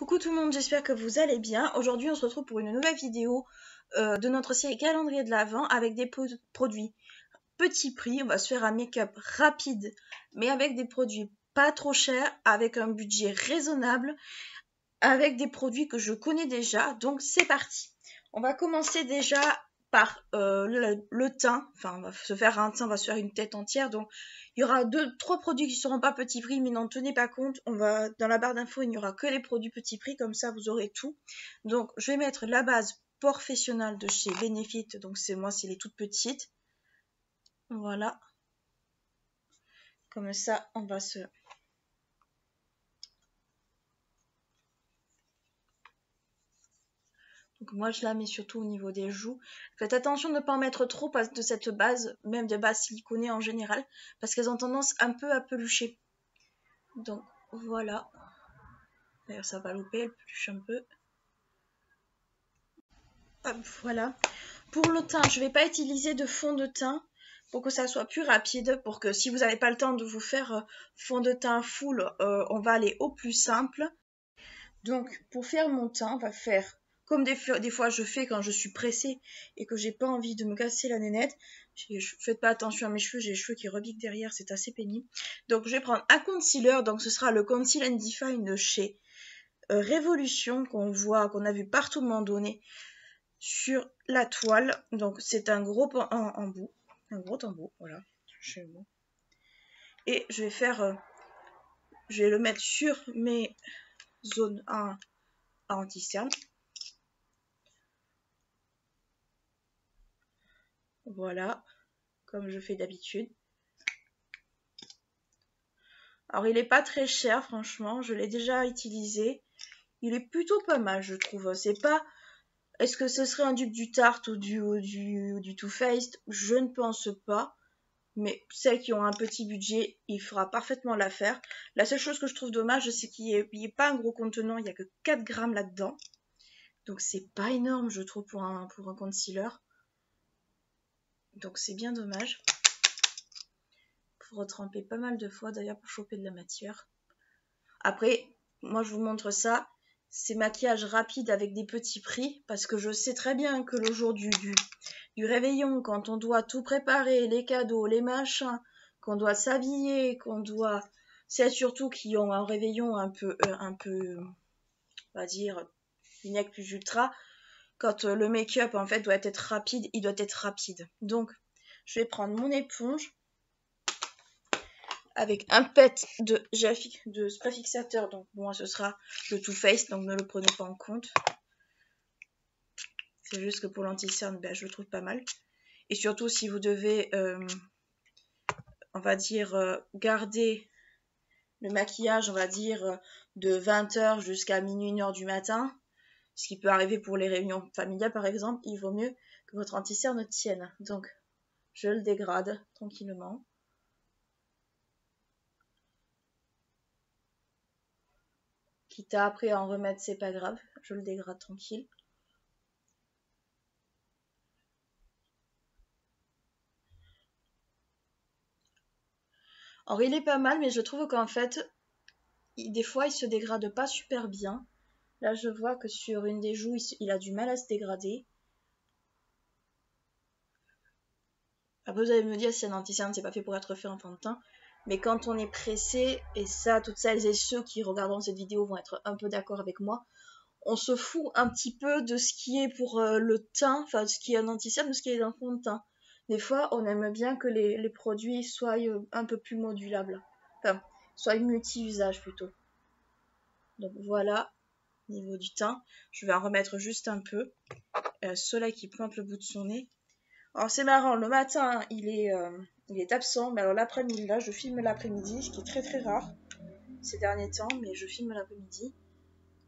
Coucou tout le monde, j'espère que vous allez bien. Aujourd'hui on se retrouve pour une nouvelle vidéo de notre série calendrier de l'Avent avec des produits petit prix. On va se faire un make-up rapide mais avec des produits pas trop chers, avec un budget raisonnable, avec des produits que je connais déjà. Donc c'est parti. On va commencer déjà par le teint. Enfin on va se faire un teint, on va se faire une tête entière. Donc il y aura 2-3 produits qui ne seront pas petit prix, mais n'en tenez pas compte. Dans la barre d'infos, il n'y aura que les produits petit prix, comme ça vous aurez tout. Donc je vais mettre la base professionnelle de chez Benefit, donc c'est les toutes petites. Voilà. Comme ça, on va se... Donc moi je la mets surtout au niveau des joues. Faites attention de ne pas en mettre trop de cette base, même des bases siliconées en général, parce qu'elles ont tendance un peu à pelucher. Donc voilà. D'ailleurs ça va louper, elle peluche un peu. Hop, voilà. Pour le teint, je ne vais pas utiliser de fond de teint pour que ça soit plus rapide, pour que si vous n'avez pas le temps de vous faire fond de teint full, on va aller au plus simple. Donc pour faire mon teint, on va faire comme des fois je fais quand je suis pressée et que j'ai pas envie de me casser la nénette. Faites pas attention à mes cheveux, j'ai les cheveux qui rebiquent derrière, c'est assez pénible. Donc je vais prendre un concealer, donc ce sera le Conceal and Define de chez Révolution qu'on a vu partout à un moment donné sur la toile. Donc c'est un gros embout, voilà, chez moi. Et je vais faire, je vais le mettre sur mes zones à anti-cerne. Voilà, comme je fais d'habitude. Alors il est pas très cher, franchement, je l'ai déjà utilisé. Il est plutôt pas mal, je trouve. C'est pas... Est-ce que ce serait un dupe du Tarte ou du Too Faced? Je ne pense pas. Mais celles qui ont un petit budget, il fera parfaitement l'affaire. La seule chose que je trouve dommage, c'est qu'il n'y ait pas un gros contenant. Il n'y a que 4 grammes là-dedans. Donc c'est pas énorme, je trouve, pour un concealer. Donc c'est bien dommage. Faut retremper pas mal de fois d'ailleurs pour choper de la matière. Après, moi je vous montre ça. C'est maquillage rapide avec des petits prix. Parce que je sais très bien que le jour du réveillon, quand on doit tout préparer, les cadeaux, les machins, qu'on doit s'habiller, qu'on doit... C'est surtout qui ont un réveillon un peu, on va dire, vinaigre plus ultra. Quand le make-up, en fait, doit être rapide, il doit être rapide. Donc, je vais prendre mon éponge avec un pet de spray fixateur. Donc, moi, ce sera le Too Faced, donc ne le prenez pas en compte. C'est juste que pour l'anti-cerne, ben, je le trouve pas mal. Et surtout, si vous devez, on va dire, garder le maquillage, on va dire, de 20h jusqu'à minuit, 1h du matin, ce qui peut arriver pour les réunions familiales, par exemple, il vaut mieux que votre anti-cerne tienne. Donc, je le dégrade tranquillement. Quitte à après en remettre, c'est pas grave. Je le dégrade tranquille. Alors, il est pas mal, mais je trouve qu'en fait, des fois, il se dégrade pas super bien. Là, je vois que sur une des joues, il a du mal à se dégrader. Après, vous allez me dire si un anti-cerne, c'est pas fait pour être fait en fond de teint. Mais quand on est pressé, et ça, toutes celles et ceux qui regarderont cette vidéo vont être un peu d'accord avec moi, on se fout un petit peu de ce qui est pour le teint, enfin, ce qui est un anti-cerne, de ce qui est un fond de teint. Des fois, on aime bien que les produits soient un peu plus modulables. Enfin, soient multi-usage plutôt. Donc voilà, niveau du teint. Je vais en remettre juste un peu. Soleil qui pointe le bout de son nez. Alors c'est marrant, le matin il est absent, mais alors l'après-midi là je filme l'après-midi, ce qui est très très rare ces derniers temps, mais je filme l'après-midi.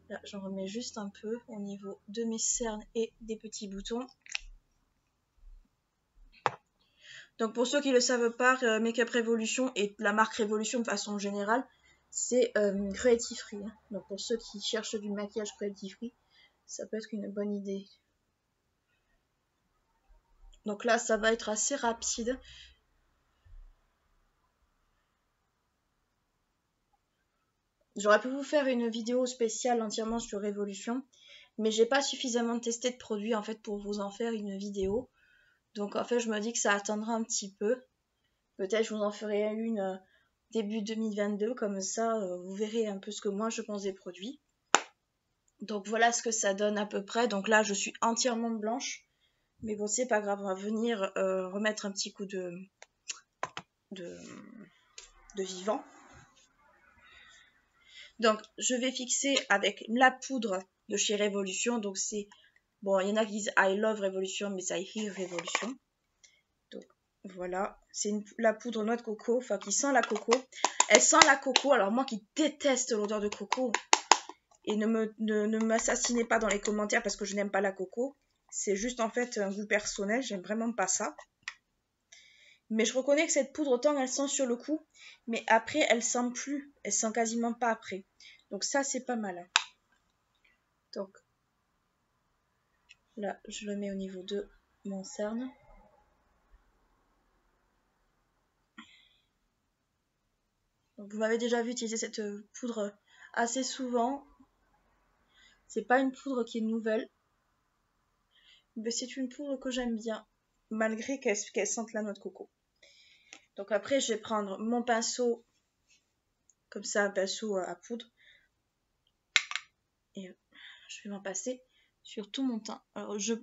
Là j'en remets juste un peu au niveau de mes cernes et des petits boutons. Donc pour ceux qui ne le savent pas, Make-up Revolution et la marque Revolution de façon générale, c'est cruelty free. Donc pour ceux qui cherchent du maquillage cruelty free, ça peut être une bonne idée. Donc là ça va être assez rapide. J'aurais pu vous faire une vidéo spéciale entièrement sur Révolution, mais j'ai pas suffisamment testé de produits en fait pour vous en faire une vidéo. Donc en fait, je me dis que ça attendra un petit peu. Peut-être je vous en ferai une début 2022, comme ça vous verrez un peu ce que moi je pense des produits. Donc voilà ce que ça donne à peu près. Donc là, je suis entièrement blanche. Mais bon, c'est pas grave, on va venir remettre un petit coup de vivant. Donc, je vais fixer avec la poudre de chez Révolution. Donc, c'est... Bon, il y en a qui disent I love Révolution, mais c'est I hear Révolution. Donc, voilà. C'est la poudre noix de coco, enfin, qui sent la coco. Elle sent la coco. Alors, moi qui déteste l'odeur de coco, et ne m'assassinez pas dans les commentaires parce que je n'aime pas la coco. C'est juste, en fait, un goût personnel. J'aime vraiment pas ça. Mais je reconnais que cette poudre, autant elle sent sur le coup, mais après, elle sent plus. Elle sent quasiment pas après. Donc ça, c'est pas mal. Donc, là, je le mets au niveau de mon cerne. Donc, vous m'avez déjà vu utiliser cette poudre assez souvent. C'est pas une poudre qui est nouvelle. Mais c'est une poudre que j'aime bien, malgré qu'elle sente la noix de coco. Donc après, je vais prendre mon pinceau, comme ça, un pinceau à poudre. Et je vais m'en passer sur tout mon teint. Alors, je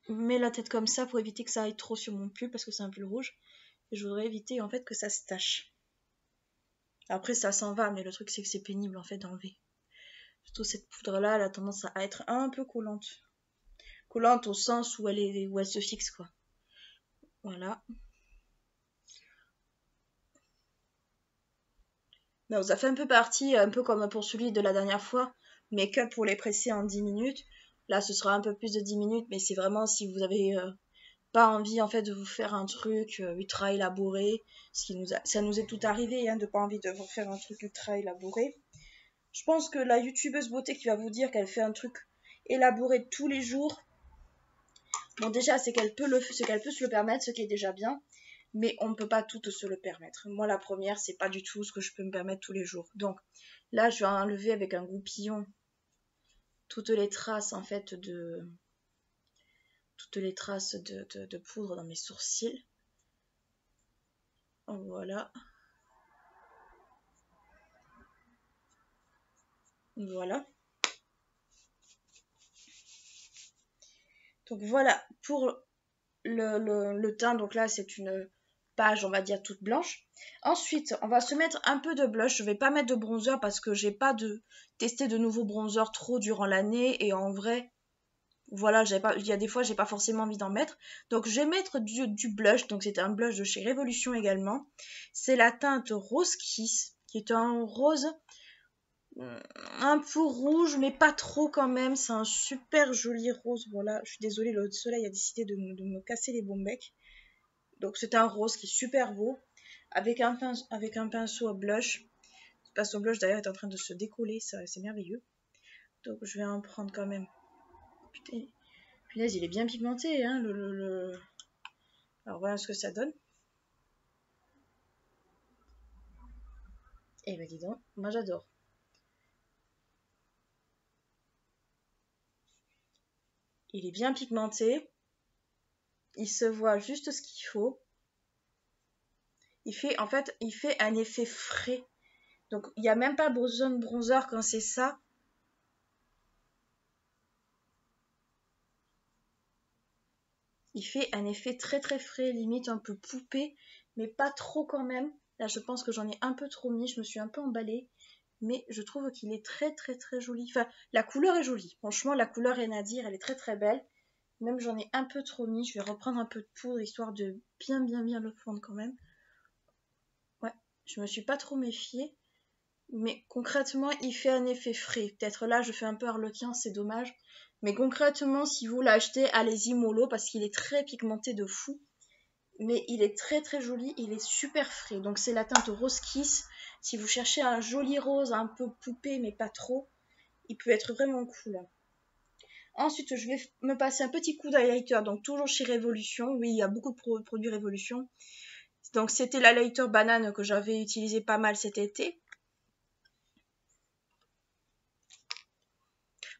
mets la tête comme ça pour éviter que ça aille trop sur mon pull, parce que c'est un pull rouge. Et je voudrais éviter, en fait, que ça se tache. Après, ça s'en va, mais le truc, c'est que c'est pénible, en fait, d'enlever. Surtout cette poudre-là, elle a tendance à être un peu collante. Collante au sens où elle se fixe, quoi. Voilà. Donc, ça fait un peu partie, un peu comme pour celui de la dernière fois, make-up pour les presser en 10 minutes. Là, ce sera un peu plus de 10 minutes, mais c'est vraiment si vous avez pas envie, en fait, de vous faire un truc ultra élaboré. Ça nous est tout arrivé, hein, de pas envie de vous faire un truc ultra élaboré. Je pense que la youtubeuse beauté qui va vous dire qu'elle fait un truc élaboré tous les jours, bon, déjà, c'est qu'elle peut se le permettre, ce qui est déjà bien. Mais on ne peut pas tout se le permettre. Moi, la première, c'est pas du tout ce que je peux me permettre tous les jours. Donc là, je vais enlever avec un goupillon toutes les traces, en fait, de poudre dans mes sourcils. Voilà. Voilà. Donc voilà, pour le teint, donc là, c'est une page, on va dire, toute blanche. Ensuite, on va se mettre un peu de blush. Je vais pas mettre de bronzer parce que j'ai pas testé de nouveaux bronzers trop durant l'année. Et en vrai, voilà, il y a des fois, j'ai pas forcément envie d'en mettre. Donc, je vais mettre du blush. Donc, c'est un blush de chez Révolution également. C'est la teinte Rose Kiss, qui est un rose un peu rouge, mais pas trop quand même. C'est un super joli rose. Voilà, je suis désolée, le soleil a décidé de me casser les bombecs. Donc, c'est un rose qui est super beau. Avec un pinceau à blush. Le pinceau blush d'ailleurs est en train de se décoller, c'est merveilleux. Donc, je vais en prendre quand même. Putain. Punaise, il est bien pigmenté, hein, Alors voilà ce que ça donne. Eh ben dis donc, moi j'adore. Il est bien pigmenté. Il se voit juste ce qu'il faut. Il fait un effet frais. Donc il n'y a même pas besoin de bronzer quand c'est ça. Il fait un effet très très frais, limite un peu poupée, mais pas trop quand même. Là je pense que j'en ai un peu trop mis, je me suis un peu emballée. Mais je trouve qu'il est très très très joli. Enfin, la couleur est jolie. Franchement, la couleur, rien à dire, elle est très très belle. Même j'en ai un peu trop mis. Je vais reprendre un peu de poudre histoire de bien le fondre quand même. Ouais, je me suis pas trop méfiée. Mais concrètement, il fait un effet frais. Peut-être là, je fais un peu harlequin, c'est dommage. Mais concrètement, si vous l'achetez, allez-y mollo parce qu'il est très pigmenté de fou. Mais il est très très joli, il est super frais. Donc c'est la teinte Rose Kiss. Si vous cherchez un joli rose, un peu poupée, mais pas trop, il peut être vraiment cool. Ensuite, je vais me passer un petit coup d'highlighter, donc toujours chez Révolution. Oui, il y a beaucoup de produits Révolution. Donc c'était l'highlighter banane que j'avais utilisé pas mal cet été.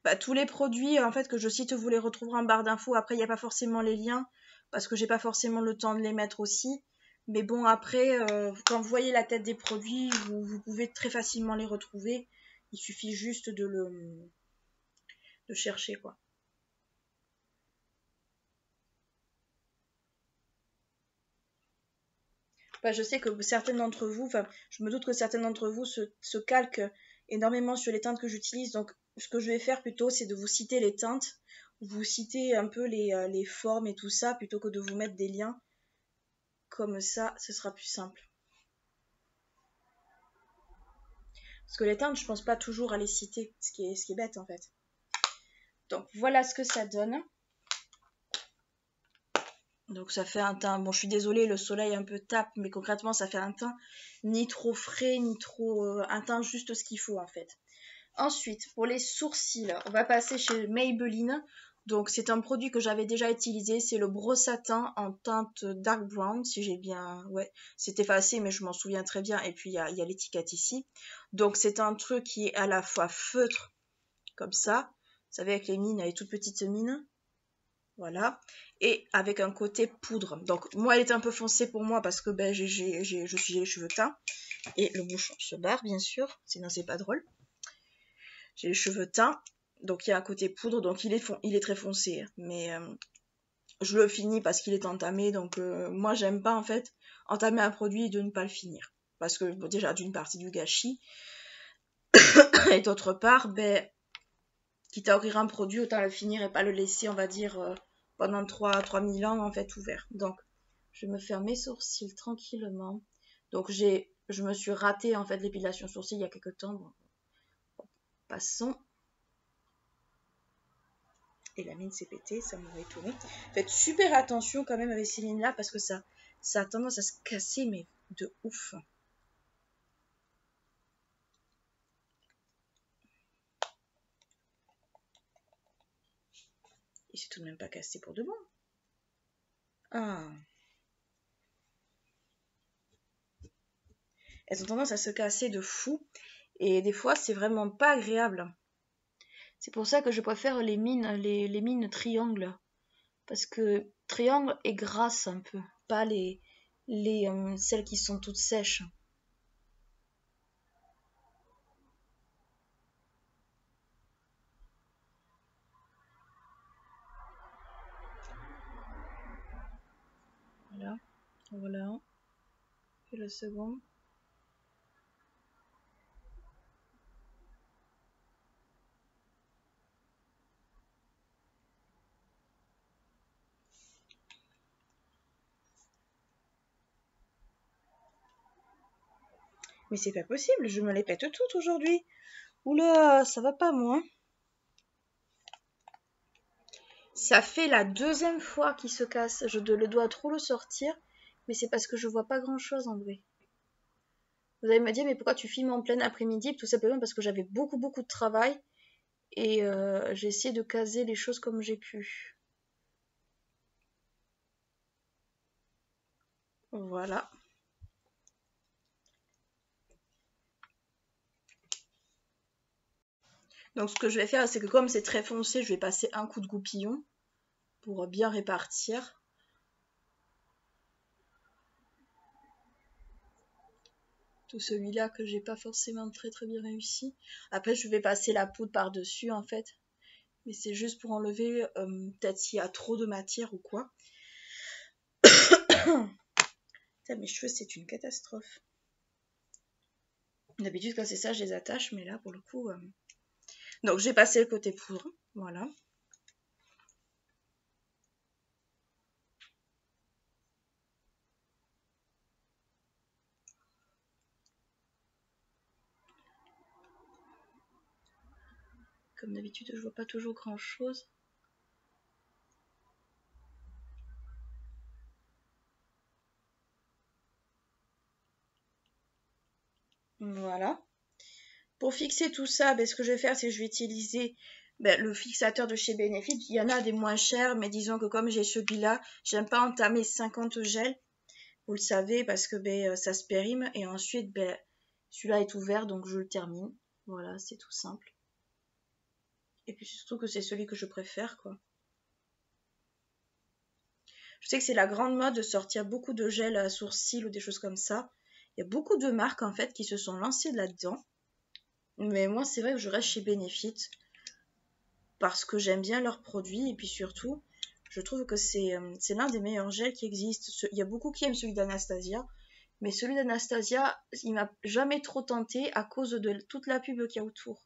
Bah, tous les produits en fait que je cite, vous les retrouverez en barre d'infos. Après, il n'y a pas forcément les liens parce que j'ai pas forcément le temps de les mettre aussi. Mais bon, après, quand vous voyez la tête des produits, vous pouvez très facilement les retrouver. Il suffit juste de chercher, quoi. Bah, je sais que certaines d'entre vous, enfin, je me doute que certaines d'entre vous se calquent énormément sur les teintes que j'utilise. Donc, ce que je vais faire plutôt, c'est de vous citer les teintes, vous citer un peu les formes et tout ça, plutôt que de vous mettre des liens. Comme ça, ce sera plus simple. Parce que les teintes, je pense pas toujours à les citer, ce qui est bête en fait. Donc, voilà ce que ça donne. Donc ça fait un teint, bon je suis désolée, le soleil un peu tape, mais concrètement ça fait un teint ni trop frais, ni trop... un teint juste ce qu'il faut en fait. Ensuite, pour les sourcils, on va passer chez Maybelline. Donc c'est un produit que j'avais déjà utilisé, c'est le Brosse à Teint en teinte dark brown, si j'ai bien... Ouais, c'est effacé mais je m'en souviens très bien, et puis il y a l'étiquette ici. Donc c'est un truc qui est à la fois feutre, comme ça, vous savez avec les mines, les toutes petites mines. Voilà, et avec un côté poudre. Donc moi elle est un peu foncée pour moi parce que ben, je suis les cheveux teints. Et le bouchon se barre bien sûr, sinon c'est pas drôle. J'ai les cheveux teints, donc il y a un côté poudre, donc il est très foncé. Mais je le finis parce qu'il est entamé, donc moi j'aime pas en fait entamer un produit et de ne pas le finir. Parce que bon, déjà d'une partie du gâchis, et d'autre part, ben, quitte à ouvrir un produit, autant le finir et pas le laisser, on va dire, pendant 3000 ans en fait ouvert. Donc je me fais mes sourcils tranquillement. Donc je me suis ratée en fait l'épilation sourcils il y a quelques temps. Bon, passons. Et la mine s'est pétée, ça m'aurait étonné. Faites super attention quand même avec ces mines-là parce que ça a tendance à se casser, mais de ouf. Et c'est tout de même pas cassé pour de bon. Ah. Elles ont tendance à se casser de fou. Et des fois, c'est vraiment pas agréable. C'est pour ça que je préfère les mines triangles. Parce que triangle est grasse un peu. Pas celles qui sont toutes sèches. Voilà. Voilà. Et le second. Mais c'est pas possible, je me les pète toutes aujourd'hui. Oula, ça va pas moi. Ça fait la deuxième fois qu'il se casse. Je le dois trop le sortir, mais c'est parce que je vois pas grand chose en vrai. Vous allez me dire, mais pourquoi tu filmes en plein après-midi? Tout simplement parce que j'avais beaucoup de travail et j'ai essayé de caser les choses comme j'ai pu. Voilà. Donc ce que je vais faire, c'est que comme c'est très foncé, je vais passer un coup de goupillon pour bien répartir. Tout celui-là que j'ai pas forcément très bien réussi. Après, je vais passer la poudre par-dessus en fait. Mais c'est juste pour enlever peut-être s'il y a trop de matière ou quoi. Putain, mes cheveux, c'est une catastrophe. D'habitude, quand c'est ça, je les attache, mais là, pour le coup... Donc, j'ai passé le côté poudre, voilà. Comme d'habitude, je vois pas toujours grand-chose. Voilà. Pour fixer tout ça, ce que je vais faire, c'est que je vais utiliser le fixateur de chez Benefit. Il y en a des moins chers, mais disons que comme j'ai celui-là, j'aime pas entamer 50 gels. Vous le savez, parce que ça se périme. Et ensuite, celui-là est ouvert, donc je le termine. Voilà, c'est tout simple. Et puis surtout que c'est celui que je préfère, quoi. Je sais que c'est la grande mode de sortir beaucoup de gel à sourcils ou des choses comme ça. Il y a beaucoup de marques en fait qui se sont lancées là-dedans. Mais moi, c'est vrai que je reste chez Benefit parce que j'aime bien leurs produits et puis surtout, je trouve que c'est l'un des meilleurs gels qui existent. Il y a beaucoup qui aiment celui d'Anastasia, mais celui d'Anastasia, il m'a jamais trop tenté à cause de toute la pub qu'il y a autour.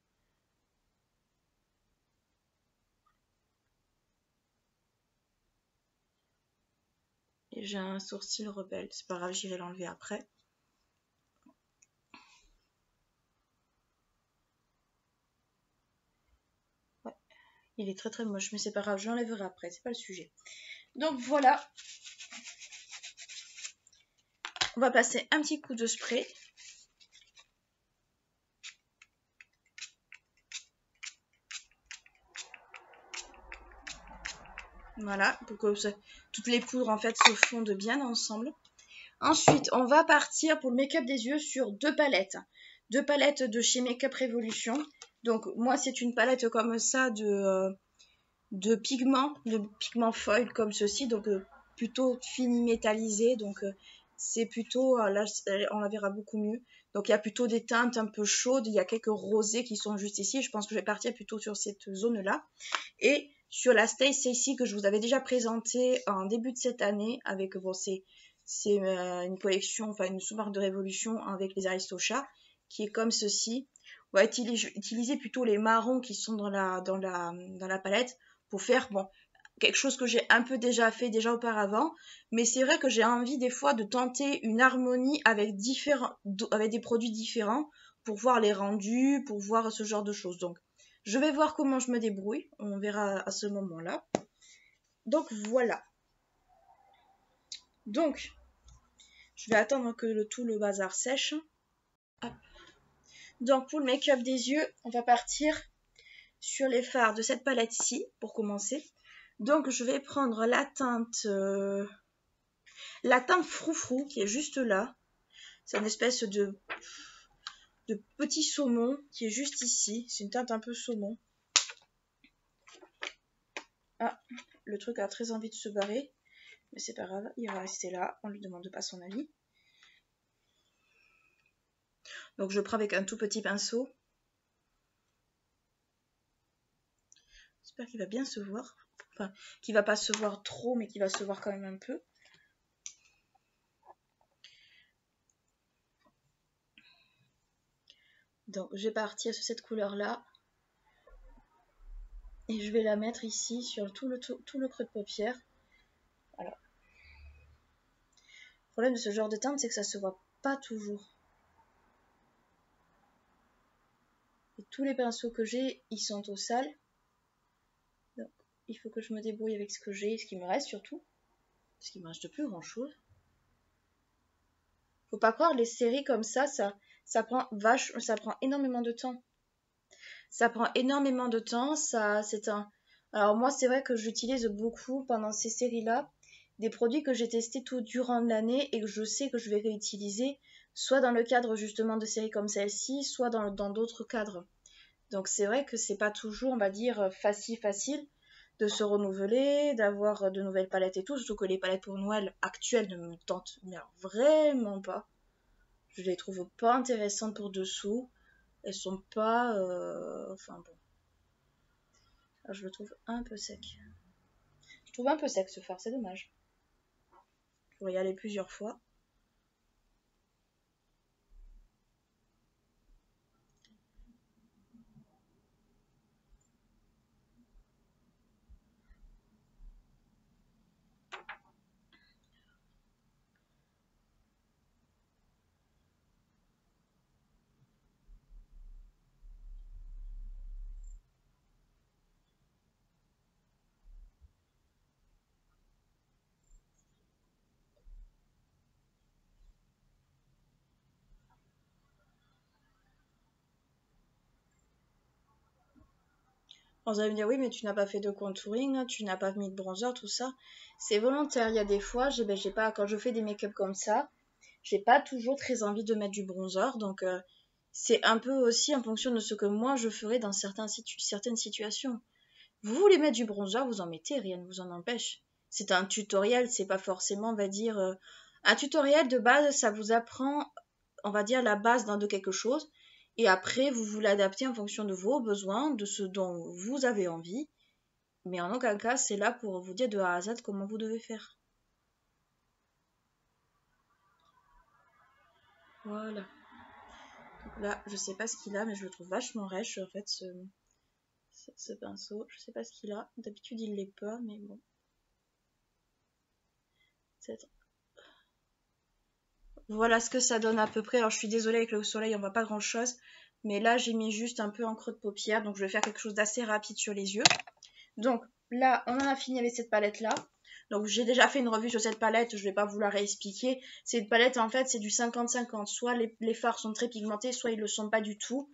Et j'ai un sourcil rebelle, c'est pas grave, j'irai l'enlever après. Ouais, il est très très moche, mais c'est pas grave, je l'enlèverai après, c'est pas le sujet. Donc voilà, on va passer un petit coup de spray. Voilà, pour que toutes les poudres en fait se fondent bien ensemble. Ensuite, on va partir pour le make-up des yeux sur deux palettes. Deux palettes de chez Make-up Revolution. Donc moi c'est une palette comme ça de pigments foil comme ceci. Donc plutôt fini métallisé. Donc c'est plutôt, là on la verra beaucoup mieux. Donc il y a plutôt des teintes un peu chaudes. Il y a quelques rosés qui sont juste ici. Je pense que je vais partir plutôt sur cette zone-là. Et sur la Stay Stacey que je vous avais déjà présentée en début de cette année avec c'est une collection, enfin une sous-marque de Révolution avec les Aristochats qui est comme ceci. On va utiliser plutôt les marrons qui sont dans la palette pour faire quelque chose que j'ai un peu déjà fait auparavant, mais c'est vrai que j'ai envie des fois de tenter une harmonie avec des produits différents pour voir les rendus, pour voir ce genre de choses. Donc je vais voir comment je me débrouille, on verra à ce moment-là. Donc voilà. Donc, je vais attendre que tout le bazar sèche. Hop. Donc pour le make-up des yeux, on va partir sur les fards de cette palette-ci pour commencer. Donc je vais prendre la teinte froufrou qui est juste là. C'est une espèce de petit saumon qui est juste ici. C'est une teinte un peu saumon. Ah, le truc a très envie de se barrer. Mais c'est pas grave, il va rester là. On lui demande pas son avis. Donc je prends avec un tout petit pinceau. J'espère qu'il va bien se voir. Enfin, qu'il va pas se voir trop, mais qu'il va se voir quand même un peu. Donc je vais partir sur cette couleur-là. Et je vais la mettre ici sur tout le creux de paupière. Voilà. Le problème de ce genre de teinte, c'est que ça se voit pas toujours. Et tous les pinceaux que j'ai, ils sont au sale. Donc il faut que je me débrouille avec ce que j'ai, ce qui me reste surtout. Parce qu'il me reste plus grand chose. Faut pas croire, les séries comme ça prend énormément de temps. Ça prend énormément de temps, Alors moi, c'est vrai que j'utilise beaucoup pendant ces séries-là des produits que j'ai testés tout durant l'année et que je sais que je vais réutiliser, soit dans le cadre justement de séries comme celle-ci, soit dans d'autres cadres. Donc c'est vrai que c'est pas toujours, on va dire, facile de se renouveler, d'avoir de nouvelles palettes et tout, surtout que les palettes pour Noël actuelles ne me tentent vraiment pas. Je les trouve pas intéressantes pour dessous. Elles sont pas... Enfin bon. Alors, je le trouve un peu sec. Je trouve un peu sec ce fard, c'est dommage. Je pourrais y aller plusieurs fois. Vous allez me dire, oui, mais tu n'as pas fait de contouring, tu n'as pas mis de bronzer, tout ça. C'est volontaire. Il y a des fois, j'ai pas, quand je fais des make-up comme ça, j'ai pas toujours très envie de mettre du bronzer. Donc, c'est un peu aussi en fonction de ce que moi je ferais dans certaines situations. Vous voulez mettre du bronzer, vous en mettez, rien ne vous en empêche. C'est un tutoriel, c'est pas forcément, on va dire, un tutoriel de base, ça vous apprend, on va dire, la base de quelque chose. Et après, vous vous l'adaptez en fonction de vos besoins, de ce dont vous avez envie. Mais en aucun cas, c'est là pour vous dire de A à Z comment vous devez faire. Voilà. Donc là, je sais pas ce qu'il a, mais je le trouve vachement rêche, en fait, ce pinceau. Je sais pas ce qu'il a. D'habitude, il l'est pas, mais bon. Voilà ce que ça donne à peu près. Alors, je suis désolée, avec le soleil, on voit pas grand chose. Mais là, j'ai mis juste un peu en creux de paupière. Donc, je vais faire quelque chose d'assez rapide sur les yeux. Donc, là, on en a fini avec cette palette-là. Donc, j'ai déjà fait une revue sur cette palette. Je vais pas vous la réexpliquer. C'est une palette, en fait, c'est du 50-50. Soit les fards sont très pigmentés, soit ils le sont pas du tout.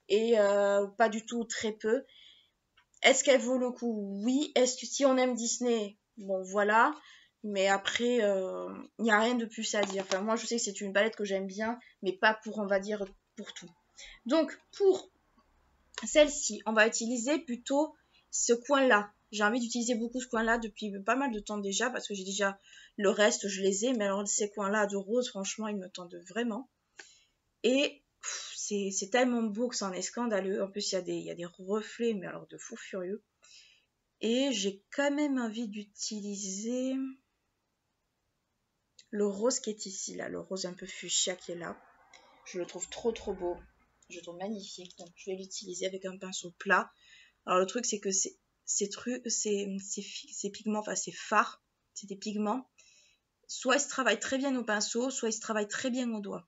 Et pas du tout, très peu. Est-ce qu'elle vaut le coup? Oui. Est-ce que si on aime Disney, bon, voilà. Mais après, il n'y a rien de plus à dire. Enfin, moi, je sais que c'est une palette que j'aime bien, mais pas pour, on va dire, pour tout. Donc, pour celle-ci, on va utiliser plutôt ce coin-là. J'ai envie d'utiliser beaucoup ce coin-là depuis pas mal de temps déjà, parce que j'ai déjà le reste, je les ai. Mais alors, ces coins-là de rose, franchement, ils me tendent vraiment. Et c'est tellement beau que c'en est scandaleux. En plus, il y a des reflets, mais alors de fou furieux. Et j'ai quand même envie d'utiliser le rose qui est ici, là, le rose un peu fuchsia qui est là. Je le trouve trop trop beau. Je le trouve magnifique. Donc je vais l'utiliser avec un pinceau plat. Alors le truc c'est que ces pigments, enfin ces fards, c'est des pigments. Soit ils se travaillent très bien au pinceau, soit ils se travaillent très bien au doigt.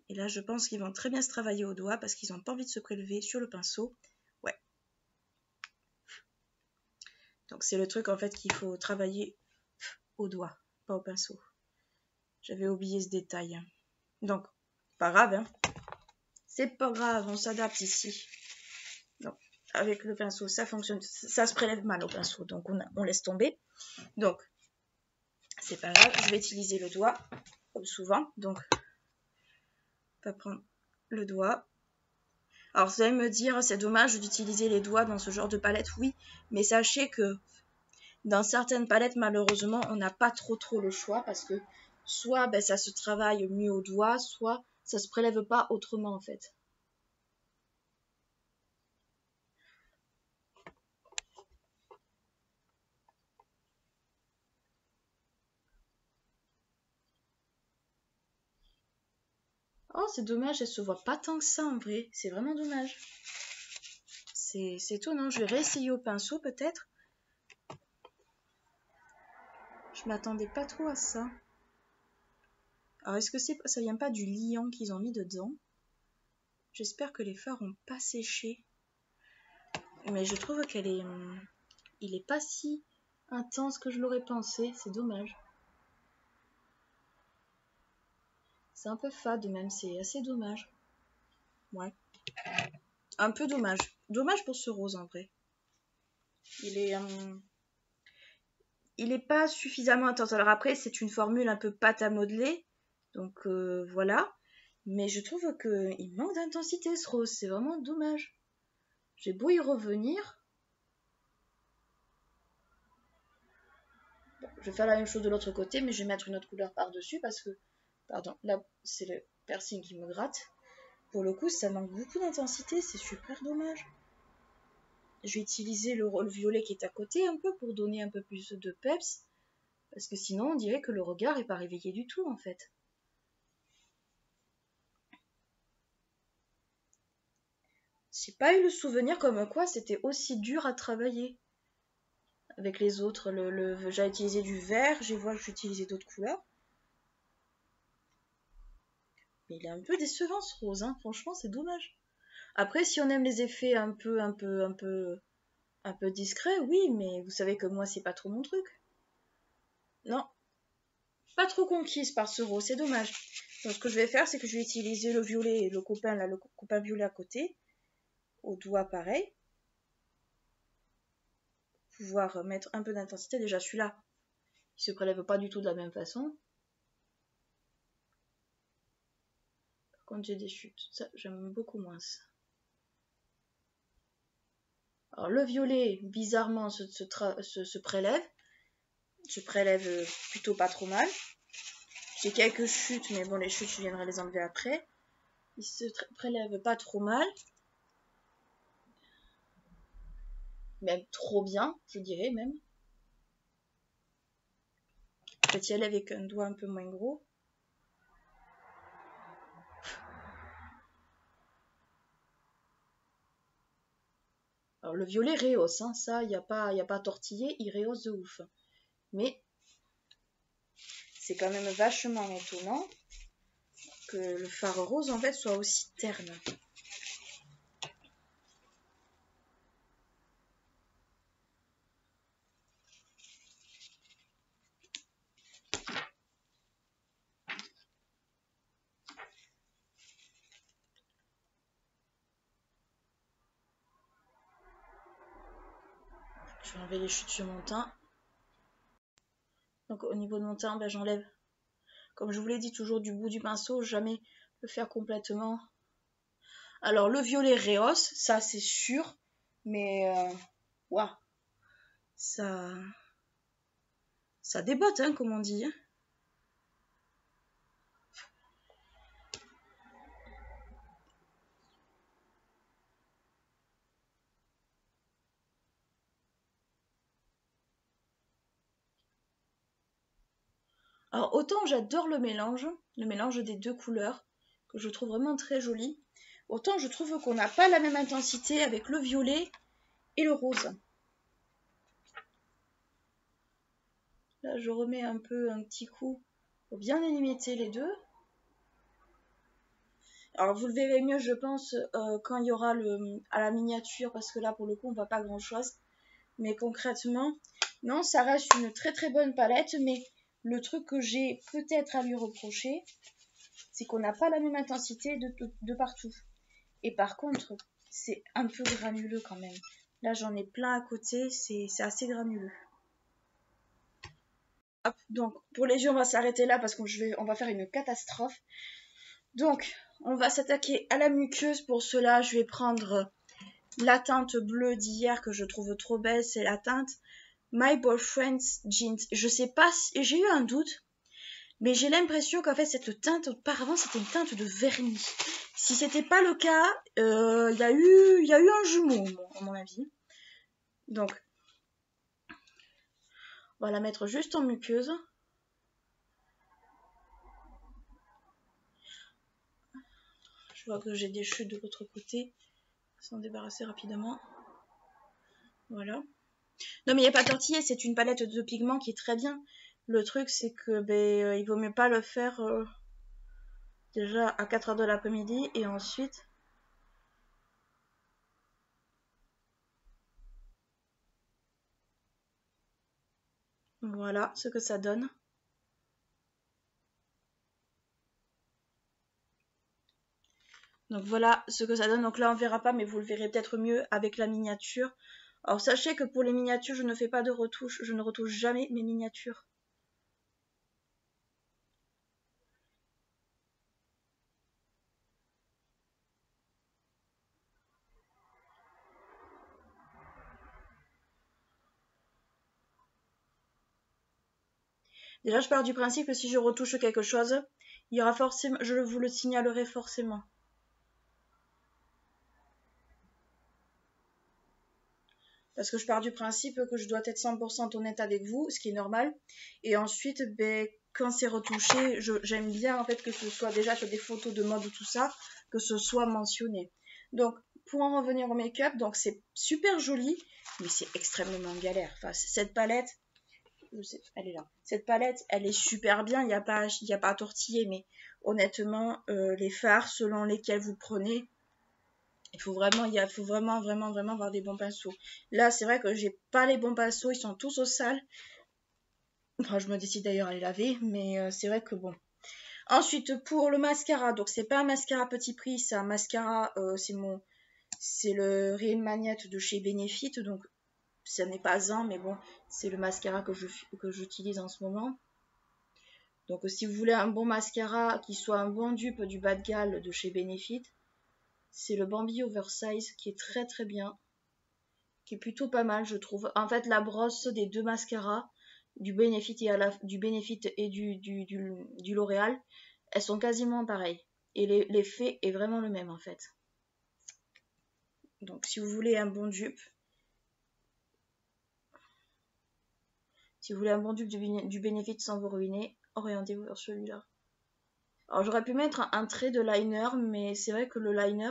Et là je pense qu'ils vont très bien se travailler au doigt parce qu'ils n'ont pas envie de se prélever sur le pinceau. Ouais. Donc c'est le truc en fait qu'il faut travailler au doigt, pas au pinceau. J'avais oublié ce détail. Donc, pas grave, hein. C'est pas grave, on s'adapte ici. Donc, avec le pinceau, ça fonctionne. Ça se prélève mal au pinceau, donc on laisse tomber. Donc, c'est pas grave, je vais utiliser le doigt, comme souvent. Donc, on va prendre le doigt. Alors, vous allez me dire, c'est dommage d'utiliser les doigts dans ce genre de palette. Oui, mais sachez que dans certaines palettes, malheureusement, on n'a pas trop le choix parce que soit ben, ça se travaille mieux au doigt, soit ça se prélève pas autrement en fait. Oh, c'est dommage, elle se voit pas tant que ça en vrai. C'est vraiment dommage. C'est étonnant. Je vais réessayer au pinceau peut-être. Je m'attendais pas trop à ça. Alors, est-ce que ça vient pas du liant qu'ils ont mis dedans? J'espère que les fards ont pas séché. Mais je trouve il est pas si intense que je l'aurais pensé. C'est dommage. C'est un peu fade même. C'est assez dommage. Ouais. Un peu dommage. Dommage pour ce rose en vrai. Il est pas suffisamment intense. Alors après, c'est une formule un peu pâte à modeler. Donc voilà. Mais je trouve qu'il manque d'intensité ce rose. C'est vraiment dommage. J'ai beau y revenir. Bon, je vais faire la même chose de l'autre côté, mais je vais mettre une autre couleur par-dessus parce que, pardon, là c'est le piercing qui me gratte. Pour le coup, ça manque beaucoup d'intensité. C'est super dommage. Je vais utiliser le violet qui est à côté un peu pour donner un peu plus de peps. Parce que sinon, on dirait que le regard n'est pas réveillé du tout en fait. J'ai pas eu le souvenir comme quoi c'était aussi dur à travailler. Avec les autres, j'ai utilisé du vert, j'ai vu que j'ai utilisé d'autres couleurs. Mais il est un peu décevant ce rose, hein. Franchement, c'est dommage. Après, si on aime les effets un peu discrets, oui, mais vous savez que moi, c'est pas trop mon truc. Non, pas trop conquise par ce rose, c'est dommage. Donc, ce que je vais faire, c'est que je vais utiliser le violet, le copain violet à côté, au doigt pareil. Pouvoir mettre un peu d'intensité. Déjà, celui-là, il se prélève pas du tout de la même façon. quand j'ai des chutes. Ça, j'aime beaucoup moins ça. Alors le violet, bizarrement, se prélève. Se prélève plutôt pas trop mal. J'ai quelques chutes, mais bon, les chutes, je viendrai les enlever après. Il se prélève pas trop mal. Même trop bien, je dirais même. Je vais y aller avec un doigt un peu moins gros. Alors le violet rehausse, hein, ça, il n'y a pas à tortiller, il rehausse de ouf. Mais c'est quand même vachement étonnant que le fard rose en fait soit aussi terne. Je vais enlever les chutes sur mon teint. Donc au niveau de mon teint, ben, j'enlève, comme je vous l'ai dit, toujours du bout du pinceau, jamais le faire complètement. Alors le violet rehausse, ça c'est sûr, mais waouh, ça débotte, hein, comme on dit. Hein. Alors autant j'adore le mélange des deux couleurs, que je trouve vraiment très joli, autant je trouve qu'on n'a pas la même intensité avec le violet et le rose. Là je remets un petit coup pour bien délimiter les deux. Alors vous le verrez mieux je pense quand il y aura à la miniature, parce que là pour le coup on voit pas grand chose. Mais concrètement, non, ça reste une très très bonne palette, mais le truc que j'ai peut-être à lui reprocher, c'est qu'on n'a pas la même intensité de partout. Et par contre, c'est un peu granuleux quand même. Là, j'en ai plein à côté, c'est assez granuleux. Hop, donc, pour les yeux, on va s'arrêter là parce qu'on va faire une catastrophe. Donc, on va s'attaquer à la muqueuse. Pour cela, je vais prendre la teinte bleue d'hier que je trouve trop belle. C'est la teinte My Boyfriend's Jeans. Je sais pas si... J'ai eu un doute. Mais j'ai l'impression qu'en fait, cette teinte, auparavant, c'était une teinte de vernis. Si c'était pas le cas, il y a eu un jumeau, à mon avis. Donc, on va la mettre juste en muqueuse. Je vois que j'ai des chutes de l'autre côté. On va s'en débarrasser rapidement. Voilà. Non, mais il n'y a pas à tortiller, c'est une palette de pigments qui est très bien. Le truc, c'est que il vaut mieux pas le faire déjà à 4h de l'après-midi et ensuite... Voilà ce que ça donne. Donc voilà ce que ça donne. Donc là on verra pas, mais vous le verrez peut-être mieux avec la miniature. Alors sachez que pour les miniatures, je ne fais pas de retouche. Je ne retouche jamais mes miniatures. Déjà je pars du principe que si je retouche quelque chose, il y aura forcément, je vous le signalerai forcément. Parce que je pars du principe que je dois être 100% honnête avec vous, ce qui est normal. Et ensuite, quand c'est retouché, j'aime bien en fait que ce soit déjà sur des photos de mode ou tout ça, que ce soit mentionné. Donc, pour en revenir au make-up, donc c'est super joli, mais c'est extrêmement galère. Enfin, cette palette, je sais, elle est là. Cette palette, elle est super bien, il n'y a pas à tortiller, mais honnêtement, les fards selon lesquels vous prenez, il faut vraiment avoir des bons pinceaux. Là, c'est vrai que j'ai pas les bons pinceaux, ils sont tous au sale. Enfin, je me décide d'ailleurs à les laver, mais c'est vrai que bon. Ensuite, pour le mascara, donc c'est pas un mascara petit prix, c'est un mascara, c'est le Real Magnette de chez Benefit, donc ça n'est pas un, mais bon, c'est le mascara que j'utilise en ce moment. Donc si vous voulez un bon mascara qui soit un bon dupe du bas de gamme de chez Benefit, c'est le Bambi Oversize qui est très très bien, qui est plutôt pas mal je trouve. En fait la brosse des deux mascaras, du Benefit et du L'Oréal, elles sont quasiment pareilles. Et l'effet est vraiment le même en fait. Donc si vous voulez un bon dupe, du Benefit sans vous ruiner, orientez-vous vers celui-là. Alors j'aurais pu mettre un trait de liner, mais c'est vrai que le liner,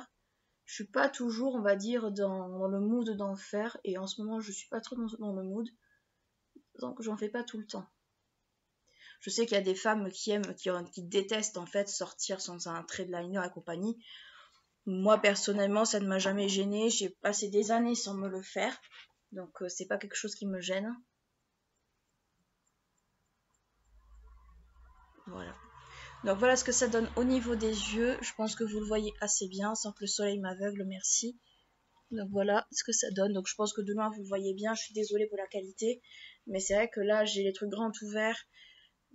je suis pas toujours, on va dire, dans le mood d'en faire. Et en ce moment, je suis pas trop dans le mood. Donc j'en fais pas tout le temps. Je sais qu'il y a des femmes qui aiment, qui détestent en fait sortir sans un trait de liner et compagnie. Moi personnellement, ça ne m'a jamais gêné. J'ai passé des années sans me le faire. Donc c'est pas quelque chose qui me gêne. Voilà. Donc voilà ce que ça donne au niveau des yeux. Je pense que vous le voyez assez bien sans que le soleil m'aveugle, merci. Donc voilà ce que ça donne. Donc je pense que de loin vous le voyez bien. Je suis désolée pour la qualité. Mais c'est vrai que là j'ai les trucs grands ouverts.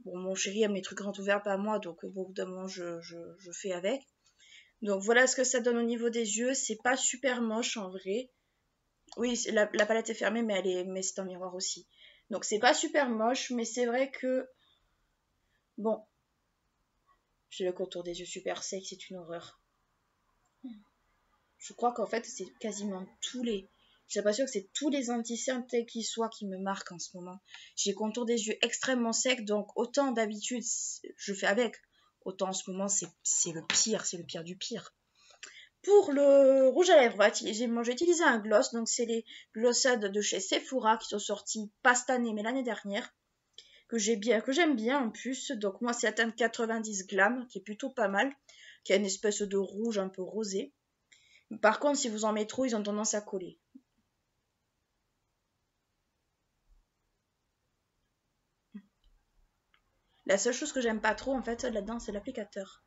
Bon, mon chéri aime les trucs grands ouverts, pas moi. Donc beaucoup de moment je fais avec. Donc voilà ce que ça donne au niveau des yeux. C'est pas super moche en vrai. Oui, la palette est fermée mais c'est un miroir aussi. Donc c'est pas super moche. Mais c'est vrai que... Bon, j'ai le contour des yeux super sec. C'est une horreur. Je crois qu'en fait, c'est quasiment j'ai l'impression que c'est tous les anti-cernes tels qu'ils soient qui me marquent en ce moment. J'ai le contour des yeux extrêmement sec, donc autant d'habitude, je fais avec. Autant en ce moment, c'est le pire du pire. Pour le rouge à lèvres, j'ai utilisé un gloss, donc c'est les glossades de chez Sephora qui sont sortis pas cette année, mais l'année dernière, que j'aime bien en plus. Donc moi, c'est la teinte 90 Glam, qui est plutôt pas mal, qui a une espèce de rouge un peu rosé. Par contre, si vous en mettez trop, ils ont tendance à coller. La seule chose que j'aime pas trop, en fait, là-dedans, c'est l'applicateur.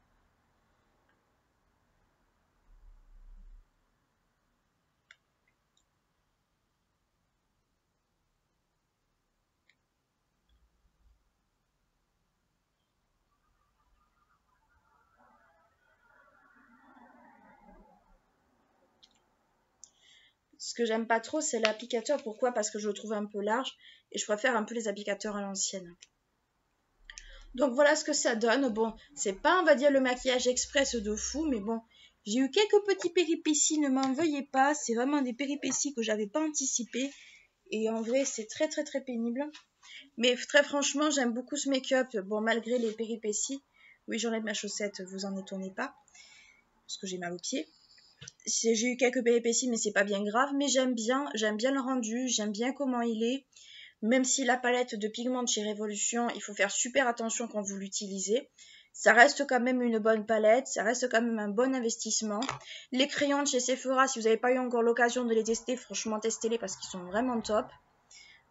Ce que j'aime pas trop, c'est l'applicateur. Pourquoi? Parce que je le trouve un peu large et je préfère un peu les applicateurs à l'ancienne. Donc voilà ce que ça donne. Bon, c'est pas, on va dire, le maquillage express de fou, mais bon, j'ai eu quelques petits péripéties, ne m'en veuillez pas. C'est vraiment des péripéties que j'avais pas anticipées. Et en vrai, c'est très très très pénible. Mais très franchement, j'aime beaucoup ce make-up. Bon, malgré les péripéties. Oui, j'enlève ma chaussette, vous en étonnez pas. Parce que j'ai mal aux pieds. J'ai eu quelques péripéties, mais c'est pas bien grave. Mais j'aime bien le rendu, j'aime bien comment il est. Même si la palette de pigments de chez Révolution, il faut faire super attention quand vous l'utilisez. Ça reste quand même une bonne palette, ça reste quand même un bon investissement. Les crayons de chez Sephora, si vous n'avez pas eu encore l'occasion de les tester, franchement testez-les parce qu'ils sont vraiment top.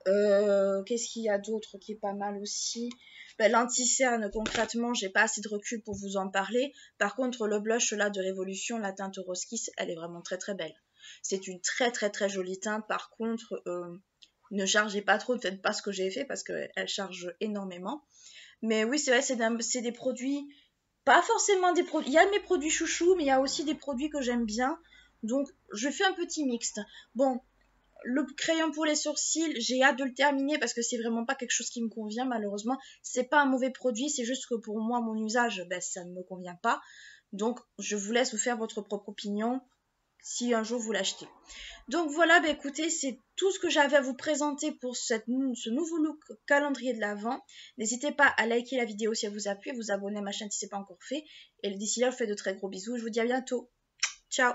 Qu'est-ce qu'il y a d'autre qui est pas mal aussi? L'anti-cerne, concrètement, j'ai pas assez de recul pour vous en parler. Par contre, le blush là de Révolution, la teinte Rose Kiss, elle est vraiment très très belle. C'est une très très très jolie teinte. Par contre, ne chargez pas trop, ne faites pas ce que j'ai fait parce qu'elle charge énormément. Mais oui, c'est vrai, c'est des produits, pas forcément des produits. Il y a mes produits chouchous, mais il y a aussi des produits que j'aime bien. Donc, je fais un petit mixte. Bon, le crayon pour les sourcils, j'ai hâte de le terminer parce que c'est vraiment pas quelque chose qui me convient malheureusement. C'est pas un mauvais produit, c'est juste que pour moi, mon usage, ça ne me convient pas. Donc, je vous laisse vous faire votre propre opinion si un jour vous l'achetez. Donc voilà, écoutez, c'est tout ce que j'avais à vous présenter pour ce nouveau look calendrier de l'Avent. N'hésitez pas à liker la vidéo si elle vous a plu, à vous abonner à ma chaîne si ce n'est pas encore fait. Et d'ici là, je vous fais de très gros bisous. Je vous dis à bientôt. Ciao!